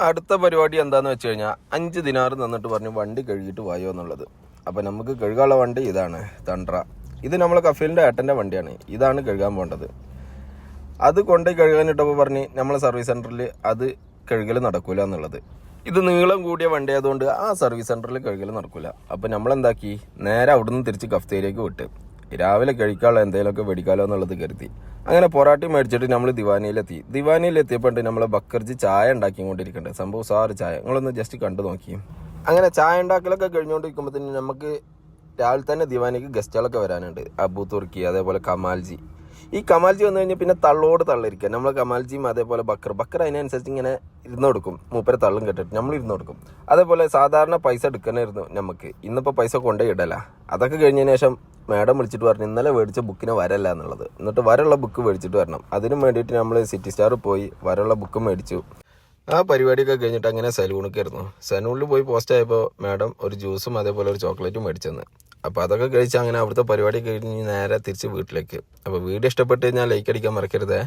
അടുത്ത പരിപാടി എന്താണെന്ന് വെച്ച് കഴിഞ്ഞാൽ 5 ദിനാർ തന്നിട്ട് പറഞ്ഞു വണ്ടി കഴുകിയിട്ട് വായോ എന്നുള്ളത്. അപ്പോൾ നമുക്ക് കഴുകാനുള്ള വണ്ടി ഇതാണ്, തണ്ട്ര. ഇത് നമ്മളെ കഫീലിൻ്റെ ഏട്ടൻ്റെ വണ്ടിയാണ്. ഇതാണ് കഴുകാൻ പോകേണ്ടത്. അത് കൊണ്ടുപോയി കഴുകാനിട്ടപ്പോൾ പറഞ്ഞ് നമ്മളെ സർവീസ് സെൻറ്ററിൽ അത് കഴുകൽ നടക്കില്ല എന്നുള്ളത്. ഇത് നീളം കൂടിയ വണ്ടി ആയതുകൊണ്ട് ആ സർവീസ് സെൻറ്ററിൽ കഴുകൽ നടക്കില്ല. അപ്പോൾ നമ്മളെന്താക്കി, നേരെ അവിടുന്ന് തിരിച്ച് കഫ്തേരിയിലേക്ക് വിട്ട് രാവിലെ കഴിക്കാനുള്ള എന്തെങ്കിലുമൊക്കെ മേടിക്കാമല്ലോ എന്നുള്ളത് കരുതി. അങ്ങനെ പൊറാട്ടി മേടിച്ചിട്ട് നമ്മൾ ദിവാനിയിലെത്തിയപ്പോൾ നമ്മളെ ബക്കർജി ചായ ഉണ്ടാക്കിക്കൊണ്ടിരിക്കുന്നുണ്ട്. സംഭവം സാറ് ചായ നിങ്ങളൊന്ന് ജസ്റ്റ് കണ്ടു നോക്കി. അങ്ങനെ ചായ ഉണ്ടാക്കലൊക്കെ കഴിഞ്ഞുകൊണ്ടിരിക്കുമ്പോഴത്തേനും നമുക്ക് രാവിലെ തന്നെ ദിവാനിക്ക് ഗസ്റ്റുകളൊക്കെ വരാനുണ്ട്. അബു തുർക്കി, അതേപോലെ കമാൽജി. ഈ കമാൽജി വന്നു കഴിഞ്ഞാൽ പിന്നെ തള്ളോട് തള്ളിരിക്കുക. നമ്മൾ കമാൽജിയും അതേപോലെ ബക്കർ അതിനനുസരിച്ച് ഇങ്ങനെ ഇരുന്ന് കൊടുക്കും. മൂപ്പരെ തള്ളും കെട്ടിട്ട് നമ്മൾ ഇരുന്ന് കൊടുക്കും. അതേപോലെ സാധാരണ പൈസ എടുക്കണമായിരുന്നു നമുക്ക്. ഇന്നിപ്പോൾ പൈസ കൊണ്ടേ ഇടല. അതൊക്കെ കഴിഞ്ഞതിന് ശേഷം മാഡം വിളിച്ചിട്ട് പറഞ്ഞു ഇന്നലെ മേടിച്ച ബുക്കിന് വരല്ല എന്നുള്ളത്. എന്നിട്ട് വരയുള്ള ബുക്ക് മേടിച്ചിട്ട് വരണം. അതിനും വേണ്ടിയിട്ട് നമ്മൾ സിറ്റി സ്റ്റാർ പോയി വരയുള്ള ബുക്ക് മേടിച്ചു. ആ പരിപാടിയൊക്കെ കഴിഞ്ഞിട്ട് അങ്ങനെ സലൂണിക്കായിരുന്നു. സലൂണിൽ പോയി പോസ്റ്റ് ആയപ്പോൾ മാഡം ഒരു ജ്യൂസും അതേപോലെ ഒരു ചോക്ലേറ്റും മേടിച്ചെന്ന്. അപ്പോൾ അതൊക്കെ കഴിച്ച് അങ്ങനെ അവിടുത്തെ പരിപാടി കഴിഞ്ഞ് നേരെ തിരിച്ച് വീട്ടിലേക്ക്. അപ്പോൾ വീഡിയോ ഇഷ്ടപ്പെട്ട് കഴിഞ്ഞാൽ ലൈക്ക് അടിക്കാൻ മറക്കരുതേ.